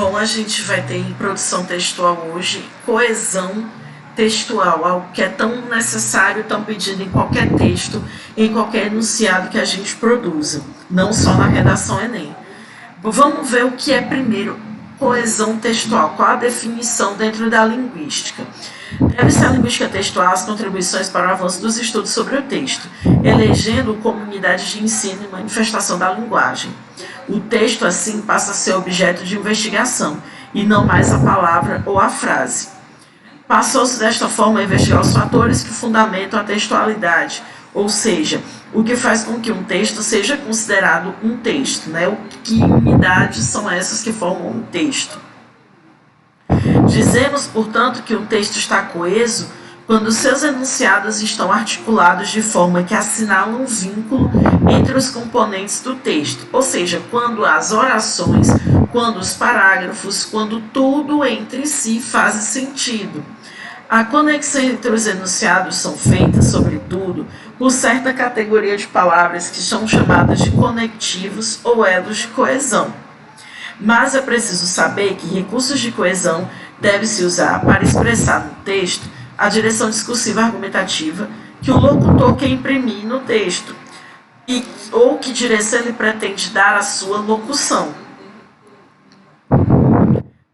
Bom, a gente vai ter em produção textual hoje coesão textual, algo que é tão necessário, tão pedido em qualquer texto, em qualquer enunciado que a gente produza, não só na redação Enem. Vamos ver o que é primeiro coesão textual, qual a definição dentro da linguística. Deve-se à linguística textual as contribuições para o avanço dos estudos sobre o texto, elegendo como unidade de ensino e manifestação da linguagem. O texto, assim, passa a ser objeto de investigação, e não mais a palavra ou a frase. Passou-se desta forma a investigar os fatores que fundamentam a textualidade, ou seja, o que faz com que um texto seja considerado um texto, né? Que unidades são essas que formam um texto. Dizemos, portanto, que um texto está coeso quando seus enunciados estão articulados de forma que assinalam um vínculo entre os componentes do texto, ou seja, quando as orações, quando os parágrafos, quando tudo entre si faz sentido. A conexão entre os enunciados são feitas, sobretudo, por certa categoria de palavras que são chamadas de conectivos ou elos de coesão. Mas é preciso saber que recursos de coesão deve-se usar para expressar no texto a direção discursiva argumentativa que o locutor quer imprimir no texto, ou que direção ele pretende dar à sua locução.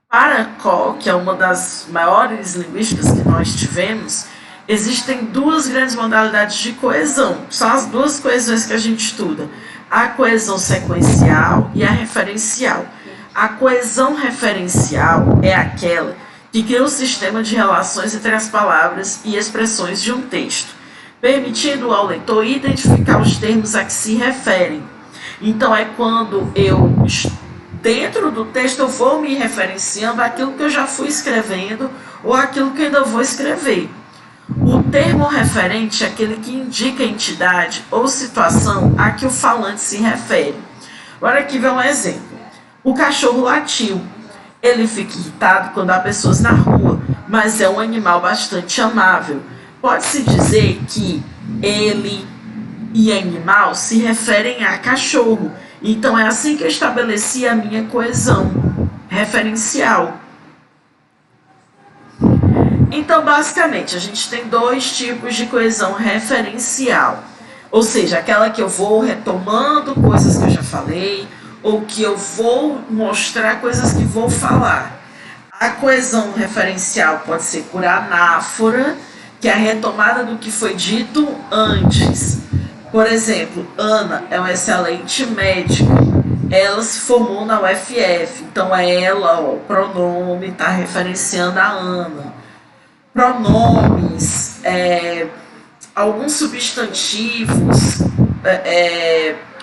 Para Ko, que é uma das maiores linguísticas que nós tivemos, existem duas grandes modalidades de coesão. São as duas coesões que a gente estuda: a coesão sequencial e a referencial. A coesão referencial é aquela que cria um sistema de relações entre as palavras e expressões de um texto, permitindo ao leitor identificar os termos a que se referem. Então, é quando dentro do texto, eu vou me referenciando àquilo que eu já fui escrevendo ou àquilo que ainda vou escrever. O termo referente é aquele que indica a entidade ou situação a que o falante se refere. Agora aqui vem um exemplo. O cachorro latiu. Ele fica irritado quando há pessoas na rua, mas é um animal bastante amável. Pode-se dizer que ele e animal se referem a cachorro. Então, é assim que eu estabeleci a minha coesão referencial. Então, basicamente, a gente tem dois tipos de coesão referencial. Ou seja, aquela que eu vou retomando coisas que eu já falei, ou que eu vou mostrar coisas que vou falar. A coesão referencial pode ser por anáfora, que é a retomada do que foi dito antes. Por exemplo, Ana é uma excelente médica. Ela se formou na UFF, então ela, o pronome, está referenciando a Ana. Pronomes, alguns substantivos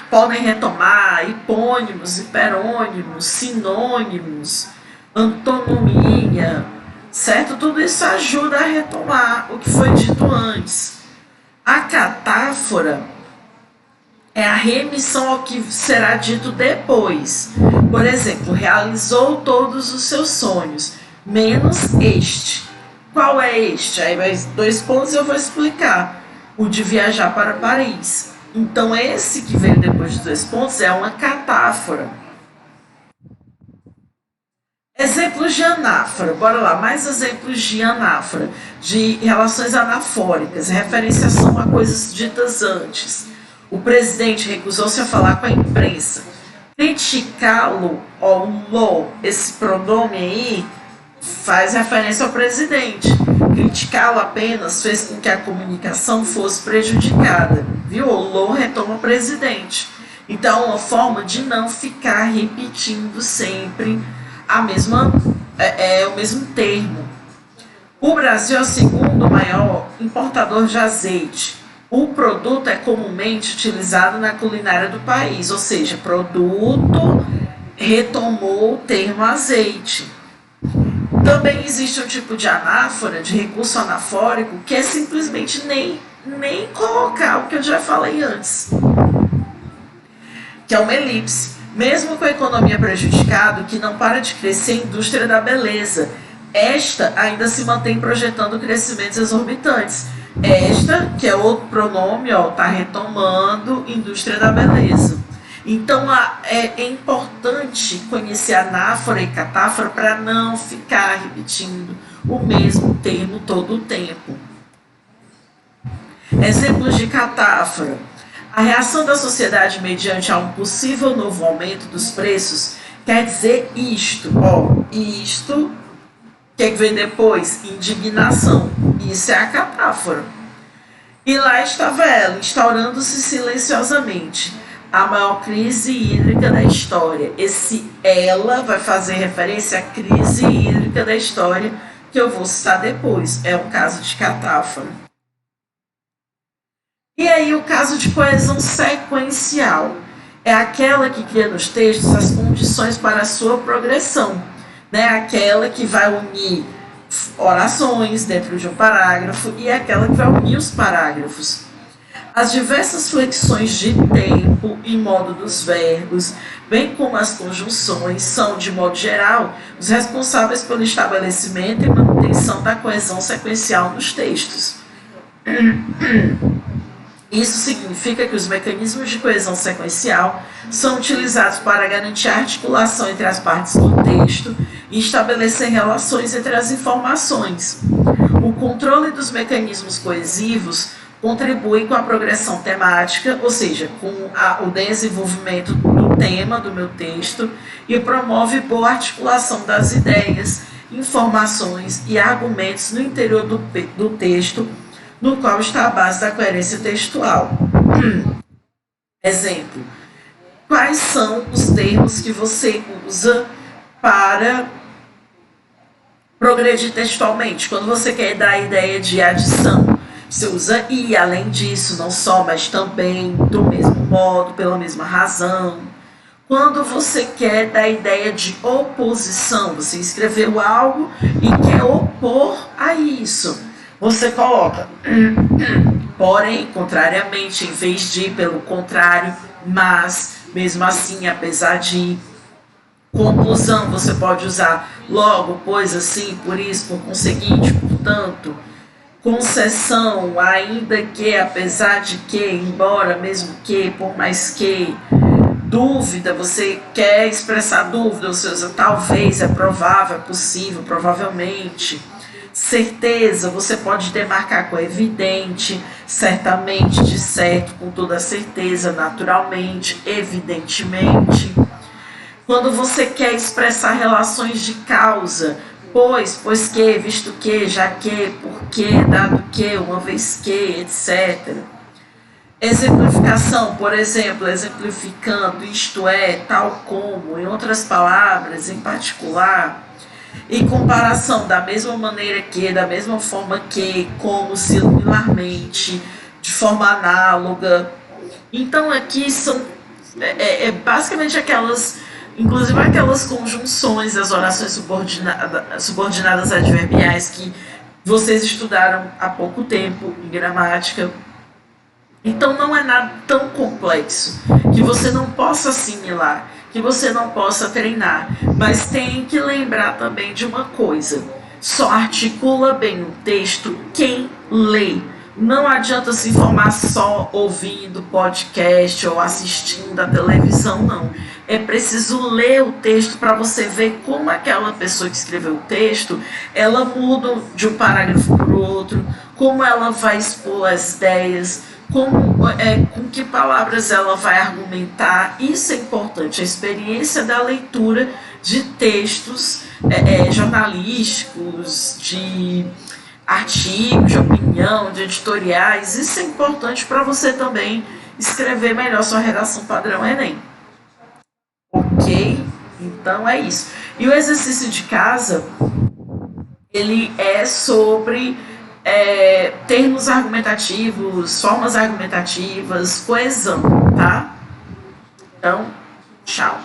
podem retomar hipônimos, hiperônimos, sinônimos, antonomia, certo? Tudo isso ajuda a retomar o que foi dito antes. A catáfora é a remissão ao que será dito depois. Por exemplo, realizou todos os seus sonhos, menos este. Qual é este? Aí vai 2 pontos e eu vou explicar. O de viajar para Paris. Então, esse que veio depois de 2 pontos é uma catáfora. Exemplos de anáfora. Bora lá, mais exemplos de anáfora. De relações anafóricas, referenciação a coisas ditas antes. O presidente recusou-se a falar com a imprensa. Criticá-lo, esse pronome aí, faz referência ao presidente. Criticá-lo apenas fez com que a comunicação fosse prejudicada. Viu? O lo retoma o presidente. Então, é uma forma de não ficar repetindo sempre o mesmo termo. O Brasil é o segundo maior importador de azeite. O produto é comumente utilizado na culinária do país, ou seja, produto retomou o termo azeite. Também existe um tipo de anáfora, de recurso anafórico, que é simplesmente nem colocar o que eu já falei antes, que é uma elipse. Mesmo com a economia prejudicada, o que não para de crescer é a indústria da beleza. Esta ainda se mantém projetando crescimentos exorbitantes. Esta, que é outro pronome, está retomando indústria da beleza. Então é importante conhecer anáfora e catáfora para não ficar repetindo o mesmo termo todo o tempo. Exemplos de catáfora. A reação da sociedade mediante a um possível novo aumento dos preços quer dizer isto. Isto, o que vem depois? Indignação. Isso é a catáfora. E lá estava ela, instaurando-se silenciosamente a maior crise hídrica da história. Esse ela vai fazer referência à crise hídrica da história, que eu vou citar depois. É um caso de catáfora. E aí o caso de coesão sequencial. É aquela que cria nos textos as condições para a sua progressão. Né? Aquela que vai unir orações dentro de um parágrafo e aquela que vai unir os parágrafos. As diversas flexões de tempo e modo dos verbos, bem como as conjunções, são, de modo geral, os responsáveis pelo estabelecimento e manutenção da coesão sequencial nos textos. Isso significa que os mecanismos de coesão sequencial são utilizados para garantir a articulação entre as partes do texto e estabelecer relações entre as informações. O controle dos mecanismos coesivos contribui com a progressão temática, ou seja, com o desenvolvimento do tema do meu texto, e promove boa articulação das ideias, informações e argumentos no interior do texto, no qual está a base da coerência textual. Exemplo: quais são os termos que você usa para progredir textualmente? Quando você quer dar a ideia de adição, você usa e, além disso, não só, mas também, do mesmo modo, pela mesma razão. Quando você quer dar a ideia de oposição, você escreveu algo e quer opor a isso, você coloca porém, contrariamente, em vez de pelo contrário, mas, mesmo assim, apesar de. Conclusão, você pode usar logo, pois assim, por isso, por conseguinte, portanto. Concessão, ainda que, apesar de que, embora, mesmo que, por mais que. Dúvida, você quer expressar dúvida, ou seja, talvez, é provável, é possível, provavelmente. Certeza, você pode demarcar com evidente, certamente, de certo, com toda certeza, naturalmente, evidentemente. Quando você quer expressar relações de causa, pois que, visto que, já que, porque, dado que, uma vez que, etc. Exemplificação, por exemplo, exemplificando, isto é, tal como, em outras palavras, em particular. E comparação, da mesma maneira que, da mesma forma que, como, similarmente, de forma análoga. Então aqui são basicamente aquelas, inclusive aquelas conjunções das orações subordinadas adverbiais que vocês estudaram há pouco tempo em gramática. Então não é nada tão complexo que você não possa assimilar, que você não possa treinar, mas tem que lembrar também de uma coisa: só articula bem o texto quem lê. Não adianta se informar só ouvindo podcast ou assistindo a televisão, não. É preciso ler o texto para você ver como aquela pessoa que escreveu o texto, ela muda de um parágrafo para o outro, como ela vai expor as ideias, com que palavras ela vai argumentar. Isso é importante, a experiência da leitura de textos jornalísticos, de artigos, de opinião, de editoriais. Isso é importante para você também escrever melhor sua redação padrão Enem. Ok? Então é isso. E o exercício de casa, ele é sobre termos argumentativos, formas argumentativas, coesão, tá? Então, tchau.